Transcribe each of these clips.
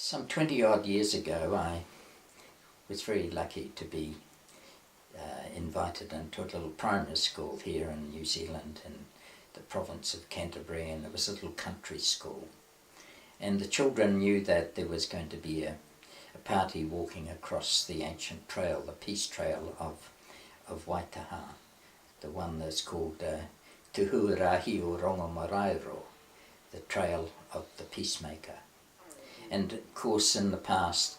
Some 20 odd years ago I was very lucky to be invited into a little primary school here in New Zealand in the province of Canterbury, and it was a little country school. And the children knew that there was going to be a party walking across the ancient trail, the peace trail of Waitaha, the one that's called Te Huarahi o Rongomorairo, the trail of the peacemaker. And of course in the past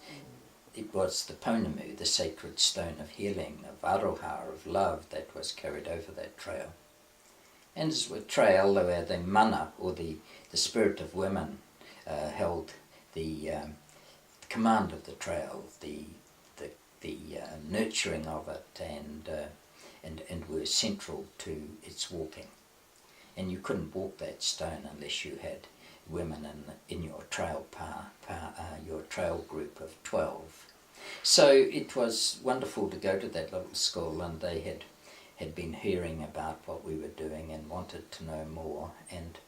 it was the pounamu, the sacred stone of healing, of aroha, of love, that was carried over that trail. And as with trail, the mana, or the spirit of women, held the command of the trail, the nurturing of it, and were central to its walking. And you couldn't walk that stone unless you had women in your trail your trail group of 12. So it was wonderful to go to that little school, and they had been hearing about what we were doing and wanted to know more, and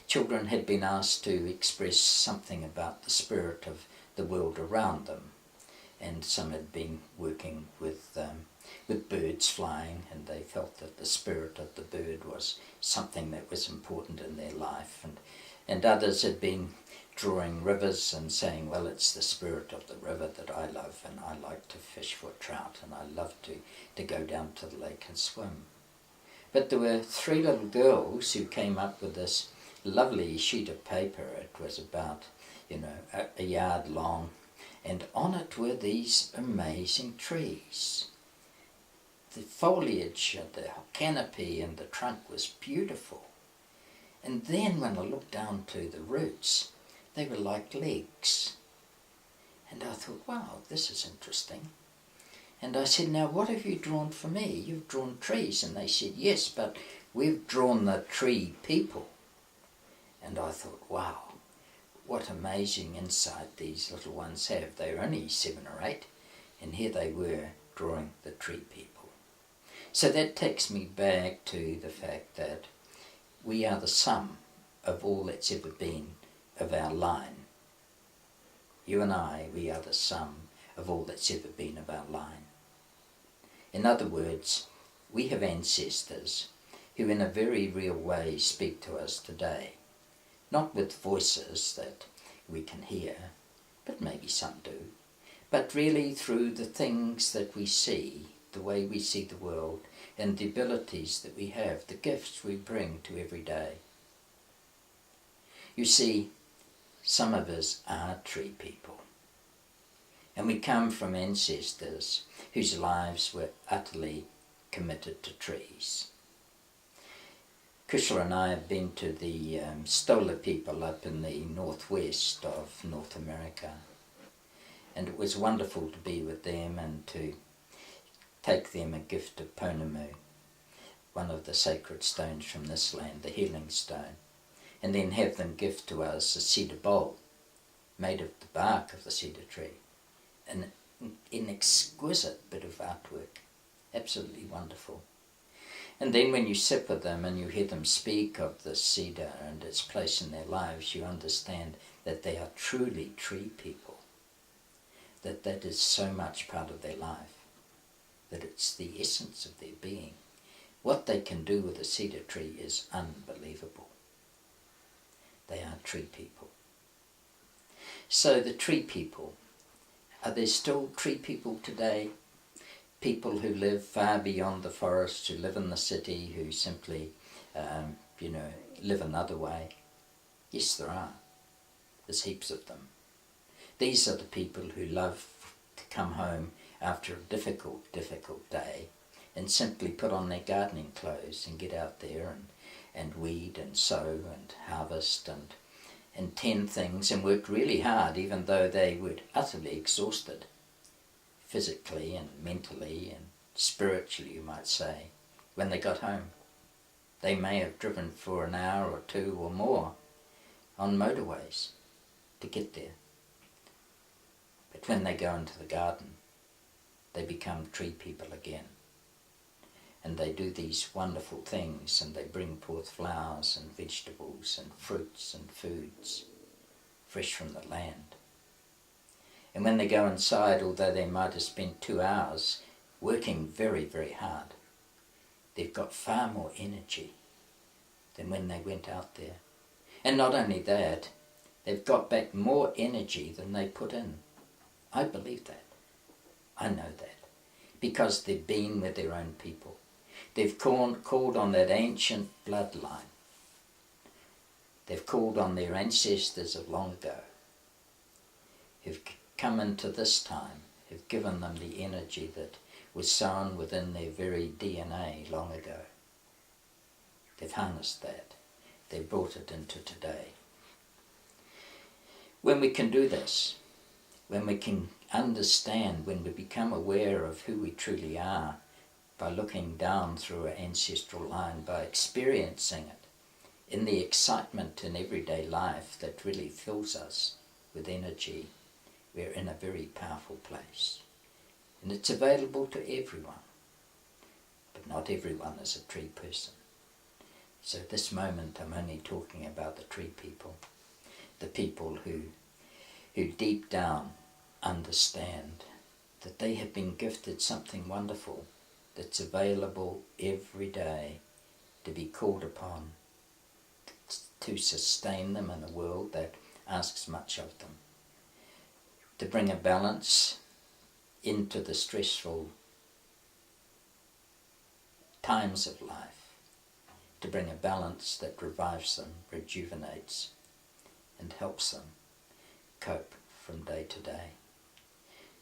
children had been asked to express something about the spirit of the world around them, and some had been working with birds flying, and they felt that the spirit of the bird was something that was important in their life, and others had been drawing rivers and saying, well, it's the spirit of the river that I love, and I like to fish for trout, and I love to go down to the lake and swim. But there were 3 little girls who came up with this lovely sheet of paper. It was about, a yard long, and on it were these amazing trees. The foliage and the canopy and the trunk was beautiful. And then when I looked down to the roots, they were like legs. And I thought, wow, this is interesting. And I said, now what have you drawn for me? You've drawn trees. And they said, yes, but we've drawn the tree people. And I thought, wow, what amazing insight these little ones have. They were only 7 or 8, and here they were drawing the tree people. So that takes me back to the fact that we are the sum of all that's ever been of our line. You and I, we are the sum of all that's ever been of our line. In other words, we have ancestors who in a very real way speak to us today, not with voices that we can hear, but maybe some do, but really through the things that we see, the way we see the world, and the abilities that we have, the gifts we bring to every day. You see, some of us are tree people, and we come from ancestors whose lives were utterly committed to trees. Kushla and I have been to the Stola people up in the northwest of North America, and it was wonderful to be with them and to take them a gift of pounamu, one of the sacred stones from this land, the healing stone, and then have them gift to us a cedar bowl made of the bark of the cedar tree, an exquisite bit of artwork, absolutely wonderful. And then when you sit with them and you hear them speak of the cedar and its place in their lives, you understand that they are truly tree people, that is so much part of their life, that it's the essence of their being. What they can do with a cedar tree is unbelievable. They are tree people. So the tree people, are there still tree people today? People who live far beyond the forest, who live in the city, who simply, live another way? Yes, there are. There's heaps of them. These are the people who love to come home after a difficult day and simply put on their gardening clothes and get out there and weed and sow and harvest and tend things and work really hard, even though they were utterly exhausted, physically and mentally and spiritually, you might say, when they got home. They may have driven for an hour or 2 or more on motorways to get there. But when they go into the garden, they become tree people again. And they do these wonderful things, and they bring forth flowers and vegetables and fruits and foods fresh from the land. And when they go inside, although they might have spent 2 hours working very, very hard, they've got far more energy than when they went out there. And not only that, they've got back more energy than they put in. I believe that. I know that. Because they've been with their own people. They've called on that ancient bloodline. They've called on their ancestors of long ago, who've come into this time, who've given them the energy that was sown within their very DNA long ago. They've harnessed that. They've brought it into today. When we can do this, when we can understand, when we become aware of who we truly are, by looking down through our ancestral line, by experiencing it, in the excitement in everyday life that really fills us with energy, we're in a very powerful place. And it's available to everyone. But not everyone is a tree person. So at this moment I'm only talking about the tree people. The people who deep down understand that they have been gifted something wonderful that's available every day to be called upon to sustain them in a world that asks much of them, to bring a balance into the stressful times of life, to bring a balance that revives them, rejuvenates, and helps them cope from day to day.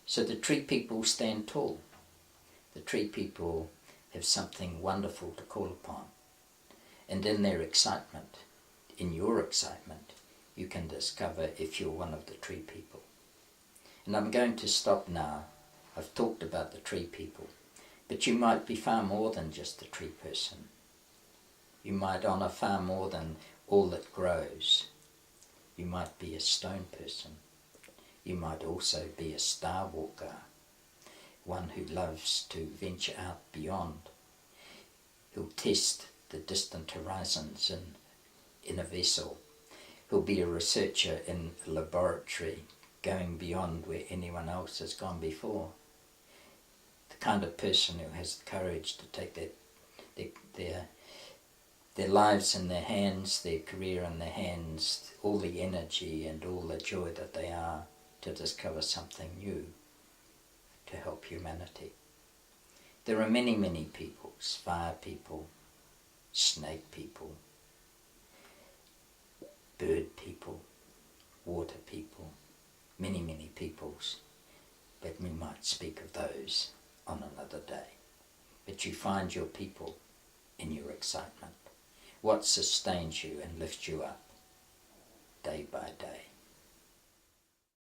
So the tree people stand tall. The tree people have something wonderful to call upon. And in their excitement, in your excitement, you can discover if you're one of the tree people. And I'm going to stop now. I've talked about the tree people, but you might be far more than just a tree person. You might honour far more than all that grows. You might be a stone person. You might also be a star walker, one who loves to venture out beyond, who'll test the distant horizons in a vessel, who'll be a researcher in a laboratory, going beyond where anyone else has gone before. The kind of person who has the courage to take their lives in their hands, their career in their hands, all the energy and all the joy that they are, to discover something new to help humanity. There are many, many peoples: fire people, snake people, bird people, water people, many, many peoples, but we might speak of those on another day. But you find your people in your excitement. What sustains you and lifts you up day by day.